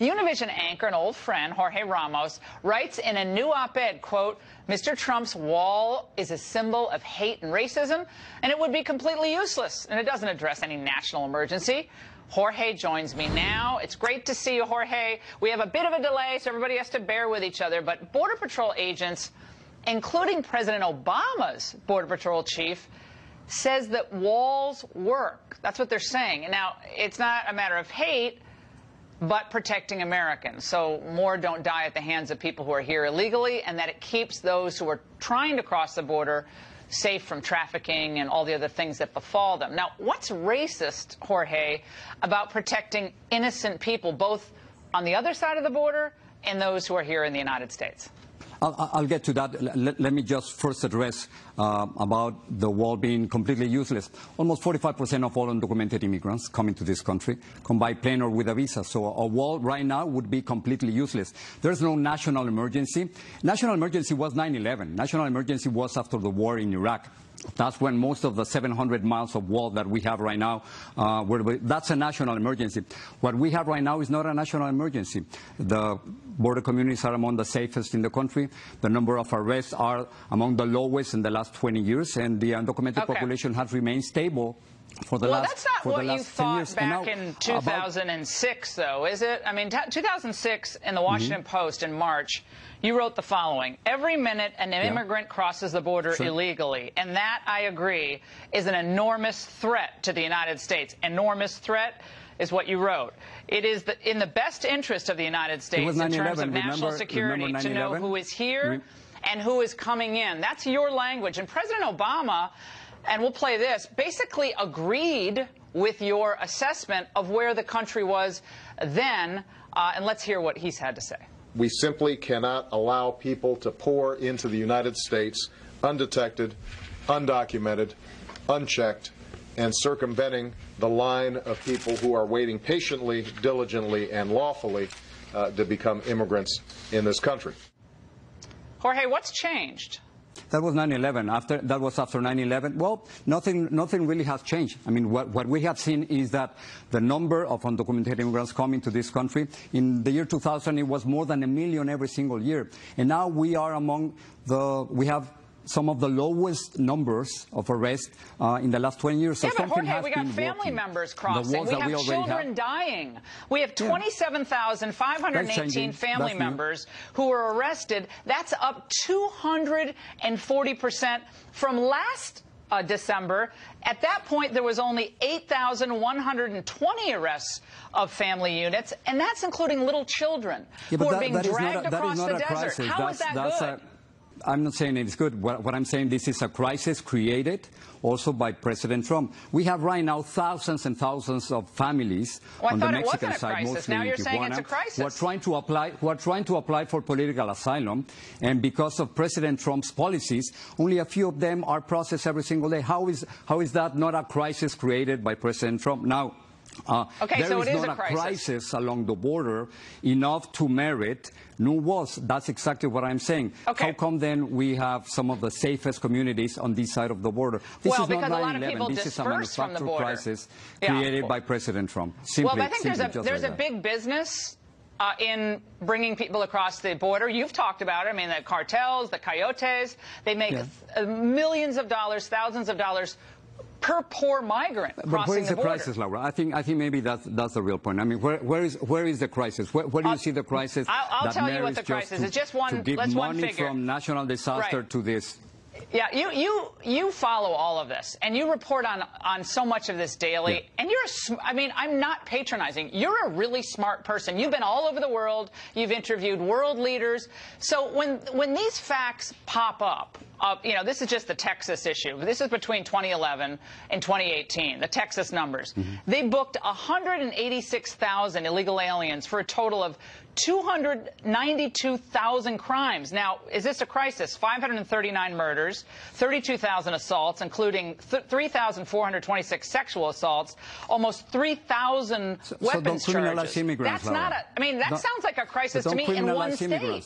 Univision anchor and old friend Jorge Ramos writes in a new op-ed, quote, Mr. Trump's wall is a symbol of hate and racism, and it would be completely useless, and it doesn't address any national emergency. Jorge joins me now. It's great to see you, Jorge. We have a bit of a delay, so everybody has to bear with each other, but Border Patrol agents, including President Obama's Border Patrol chief, says that walls work. That's what they're saying. Now, it's not a matter of hate, but protecting Americans. So more don't die at the hands of people who are here illegally, and that it keeps those who are trying to cross the border safe from trafficking and all the other things that befall them. Now, what's racist, Jorge, about protecting innocent people, both on the other side of the border and those who are here in the United States? I'll get to that. Let me just first address about the wall being completely useless. Almost 45% of all undocumented immigrants coming to this country come by plane or with a visa. So a wall right now would be completely useless. There's no national emergency. National emergency was 9/11. National emergency was after the war in Iraq. That's when most of the 700 miles of wall that we have right now, that's a national emergency. What we have right now is not a national emergency. The border communities are among the safest in the country. The number of arrests are among the lowest in the last 20 years, and the undocumented population has remained stable for the last 10 years. Well, that's not what you thought back in 2006, though, is it? I mean, 2006 in the Washington Post in March, you wrote the following: every minute an immigrant crosses the border illegally, and that, I agree, is an enormous threat to the United States. Enormous threat is what you wrote. It is in the best interest of the United States in terms of national security to know who is here and who is coming in. That's your language. And President Obama, and we'll play this, basically agreed with your assessment of where the country was then. And let's hear what he's had to say. We simply cannot allow people to pour into the United States undetected, undocumented, unchecked, and circumventing the line of people who are waiting patiently, diligently, and lawfully to become immigrants in this country. Jorge, what's changed? That was 9/11. That was after 9/11. Well, nothing really has changed. I mean, what we have seen is that the number of undocumented immigrants coming to this country, in the year 2000, it was more than 1 million every single year. And now we are we have some of the lowest numbers of arrests in the last 20 years. So but Jorge, we got family members crossing. We have children dying. We have 27,518 family members who were arrested. That's up 240% from last December. At that point, there was only 8,120 arrests of family units, and that's including little children who are being dragged across the desert. How is that good? I'm not saying it's good. What I'm saying, this is a crisis created also by President Trump. We have right now thousands and thousands of families on the Mexican side, mostly in Tijuana, who are trying to apply for political asylum. And because of President Trump's policies, only a few of them are processed every single day. How is that not a crisis created by President Trump? Now, there is not a crisis along the border enough to merit new walls. That's exactly what I'm saying. How come then we have some of the safest communities on this side of the border? This is not 9/11. This is a manufactured crisis created by President Trump. Well, I think there's a big business in bringing people across the border. You've talked about it. I mean, the cartels, the coyotes, they make millions of dollars, thousands of dollars per poor migrant crossing the border. But where is the crisis, Laura? I think maybe that's the real point. I mean, where is the crisis? Where do you see the crisis? I'll tell you what the crisis is. Just one. To give money from national disaster to this. Yeah, you follow all of this, and you report on so much of this daily. And I mean, I'm not patronizing. You're a really smart person. You've been all over the world. You've interviewed world leaders. So when these facts pop up, you know, this is just the Texas issue. This is between 2011 and 2018, the Texas numbers. They booked 186,000 illegal aliens for a total of 292,000 crimes. Now, is this a crisis? 539 murders, 32,000 assaults, including 3,426 sexual assaults, almost 3,000 weapons charges. That's not a, I mean, that sounds like a crisis to me in one state.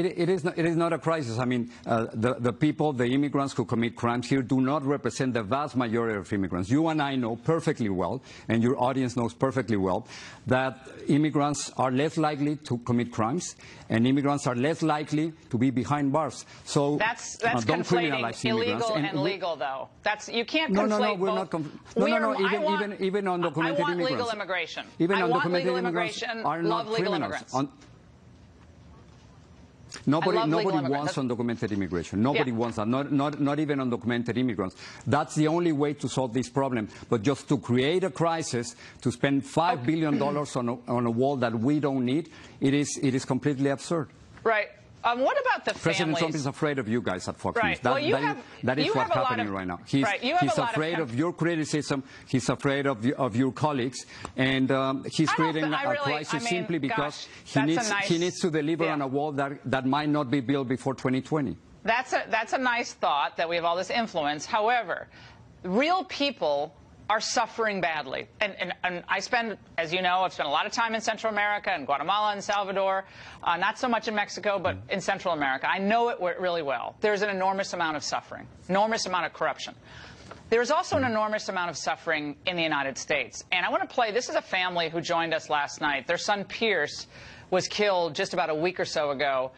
It is not a crisis. I mean, the people, the immigrants who commit crimes here do not represent the vast majority of immigrants. You and I know perfectly well, and your audience knows perfectly well, that immigrants are less likely to commit crimes, and immigrants are less likely to be behind bars. So that's don't criminalize illegal immigrants. and legal, though. You can't conflate we're both. Not. Even undocumented immigrants. I want legal immigration. Even I want legal undocumented immigration. Are not love legal criminals. immigrants. Nobody wants undocumented immigration. Nobody wants that, not even undocumented immigrants. That's the only way to solve this problem. But just to create a crisis, to spend $5 billion on a wall that we don't need, it is completely absurd. Right. What about the families? President Trump is afraid of you guys at Fox News. That is what's happening right now. He's afraid of your criticism. He's afraid of your colleagues, and he's creating a crisis simply because he needs to deliver on a wall that might not be built before 2020. That's a nice thought that we have all this influence. However, real people are suffering badly. And I spend, as you know, I've spent a lot of time in Central America, in Guatemala and Salvador, not so much in Mexico, but in Central America. I know it really well. There's an enormous amount of suffering, enormous amount of corruption. There's also an enormous amount of suffering in the United States. And I want to play, this is a family who joined us last night. Their son Pierce was killed just about a week or so ago,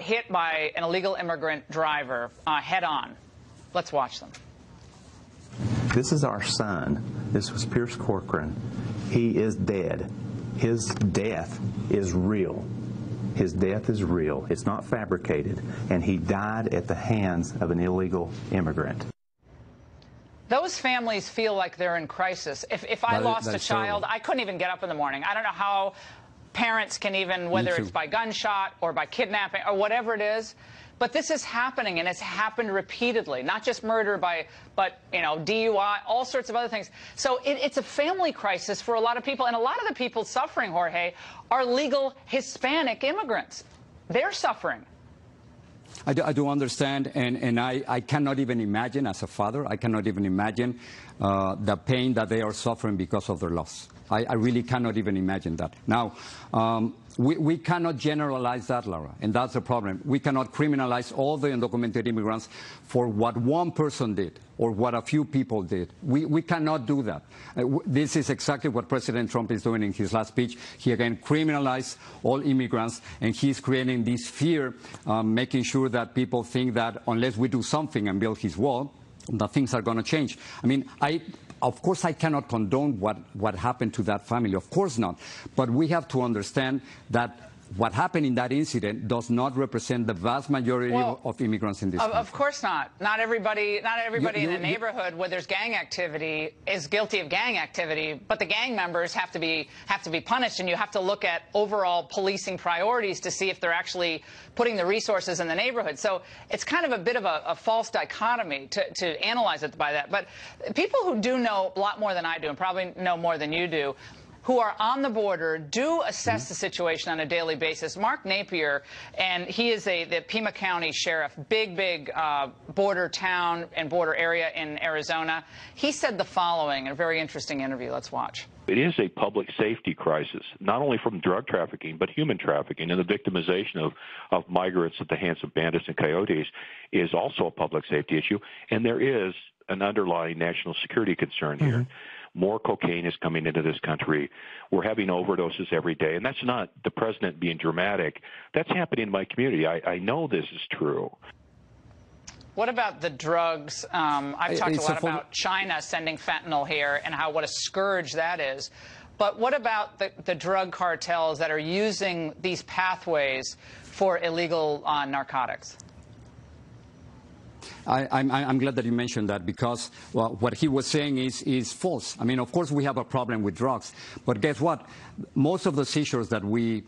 hit by an illegal immigrant driver head on. Let's watch them. This is our son. This was Pierce Corcoran. He is dead. His death is real. His death is real. It's not fabricated. And he died at the hands of an illegal immigrant. Those families feel like they're in crisis. If I lost a child, I couldn't even get up in the morning. I don't know how parents can even, whether it's by gunshot or by kidnapping or whatever it is. But this is happening, and it's happened repeatedly, not just murder, but DUI, all sorts of other things. So it's a family crisis for a lot of people, and a lot of the people suffering, Jorge, are legal Hispanic immigrants. They're suffering. I do understand, and I cannot even imagine, as a father, I cannot even imagine the pain that they are suffering because of their loss. I really cannot even imagine that. Now, we cannot generalize that, Laura, and that's the problem. We cannot criminalize all the undocumented immigrants for what one person did or what a few people did. We cannot do that. This is exactly what President Trump is doing in his last speech. He again criminalized all immigrants, and he's creating this fear, making sure that people think that unless we do something and build his wall, that things are going to change. I mean, of course, I cannot condone what happened to that family. Of course not. But we have to understand that what happened in that incident does not represent the vast majority of immigrants in this country. Of course not. Not everybody in a neighborhood where there's gang activity is guilty of gang activity, but the gang members have to be punished, and you have to look at overall policing priorities to see if they're actually putting the resources in the neighborhood. So it's kind of a bit of a false dichotomy to analyze it by that. But people who do know a lot more than I do, and probably know more than you do, who are on the border, do assess the situation on a daily basis. Mark Napier, and he is the Pima County Sheriff, big border town and border area in Arizona. He said the following in a very interesting interview. Let's watch. It is a public safety crisis, not only from drug trafficking, but human trafficking. And the victimization of migrants at the hands of bandits and coyotes is also a public safety issue. And there is an underlying national security concern here. More cocaine is coming into this country. We're having overdoses every day. And that's not the president being dramatic. That's happening in my community. I know this is true. What about the drugs? I've talked a lot about China sending fentanyl here and what a scourge that is. But what about the drug cartels that are using these pathways for illegal narcotics? I'm glad that you mentioned that, because what he was saying is false. I mean, of course, we have a problem with drugs, but guess what? Most of the seizures that we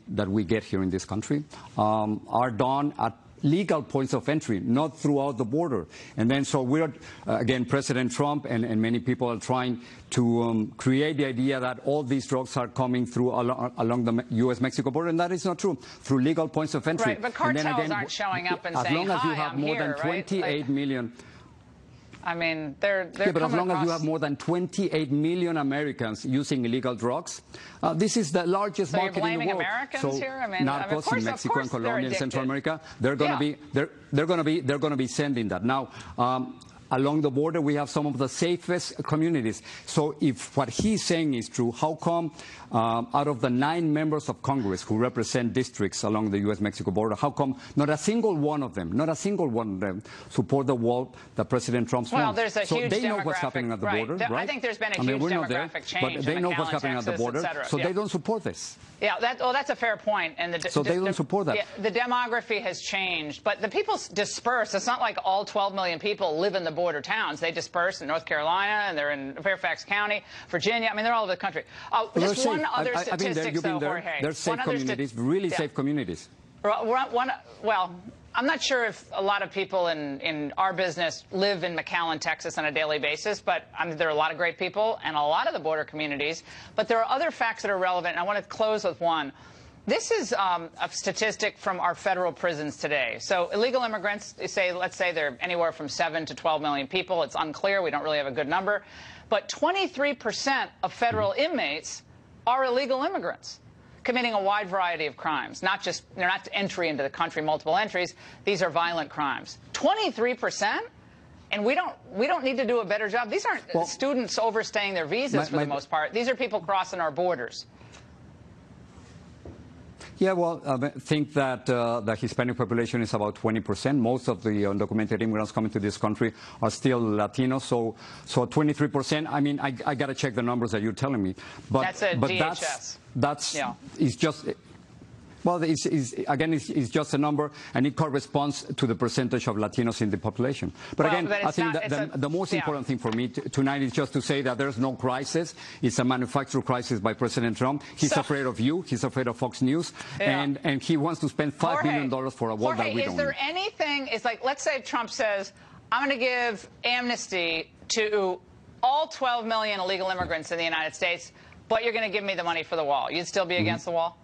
get here in this country are done at legal points of entry, not throughout the border. And then so we're, again, President Trump and many people are trying to create the idea that all these drugs are coming through along the U.S.-Mexico border, and that is not true. Through legal points of entry. Right, but cartels aren't showing up and saying, as long as you have I'm more here, than 28 million. I mean, they're but as long as you have more than 28 million Americans using illegal drugs, this is the largest market in the world. Americans here? I mean, narcos in Mexico and Colombia and Central America, they're going to be sending that now. Along the border, we have some of the safest communities. So if what he's saying is true, how come out of the 9 members of Congress who represent districts along the U.S.-Mexico border, how come not a single one of them, support the wall that President Trump wants? Well, there's a huge they know what's happening at the border, right? I think there's been a huge demographic change. But they know what's happening at the border, so they don't support this. Yeah, that's a fair point. And so they don't support that. Yeah, the demography has changed, but the people disperse. It's not like all 12 million people live in the border towns. They disperse in North Carolina, and they're in Fairfax County, Virginia. I mean, they're all over the country. Just one other statistic, though, Jorge. They're safe communities, really safe communities. Well, I'm not sure if a lot of people in our business live in McAllen, Texas on a daily basis, but there are a lot of great people and a lot of the border communities. But there are other facts that are relevant, and I want to close with one. This is a statistic from our federal prisons today. So illegal immigrants, let's say they're anywhere from 7 to 12 million people. It's unclear. We don't really have a good number. But 23% of federal inmates are illegal immigrants, committing a wide variety of crimes. They're not entry into the country, multiple entries. These are violent crimes. 23%? And we don't need to do a better job. These aren't students overstaying their visas for the most part. These are people crossing our borders. Yeah, well, I think that the Hispanic population is about 20%. Most of the undocumented immigrants coming to this country are still Latinos. So 23%. I mean, I got to check the numbers that you're telling me. But that's a DHS. It's just. Well, it's just a number, and it corresponds to the percentage of Latinos in the population. But again, I think that the most important thing for me tonight is just to say that there's no crisis. It's a manufactured crisis by President Trump. He's afraid of you. He's afraid of Fox News. And he wants to spend $5 billion for a wall that we don't need. Is there anything, let's say Trump says, I'm going to give amnesty to all 12 million illegal immigrants in the United States, but you're going to give me the money for the wall. You'd still be against the wall?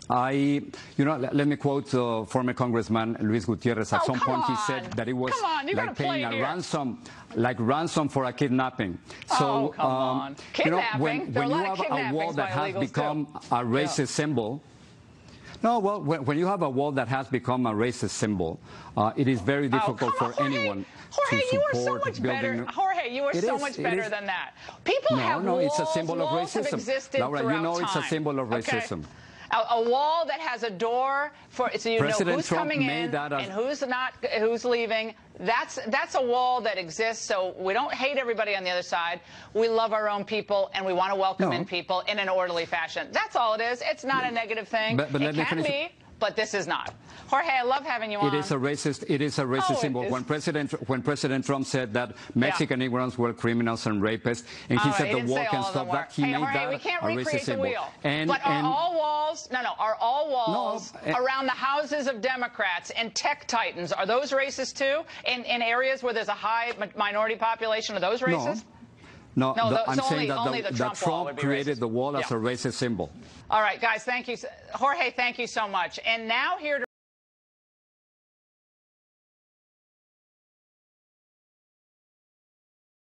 Let me quote former Congressman Luis Gutierrez. At some point, he said that it was like paying a ransom for a kidnapping. So, come on. Kidnapping? When you have a wall that has become a racist symbol. No, well, when you have a wall that has become a racist symbol, it is very difficult for anyone Jorge, to you are so support much building. better. Jorge, you are so much better than that. People have walls. No, it's a symbol of racism. Laura, you know it's a symbol of racism. Okay. A wall that has a door so you know who's coming in and who's leaving. That's a wall that exists. So we don't hate everybody on the other side. We love our own people, and we want to welcome in people in an orderly fashion. That's all it is. It's not a negative thing. It can be, but this is not. Jorge, I love having you on. It is a racist symbol. When President Trump said that Mexican immigrants were criminals and rapists, and he said the wall can stop that, he made that we can't a recreate racist the symbol. wheel. But are all walls around the houses of Democrats and tech titans, are those racist too? In areas where there's a high minority population, are those racist? No, I'm saying that Trump created the wall as a racist symbol. All right, guys, thank you. Jorge, thank you so much. And now here to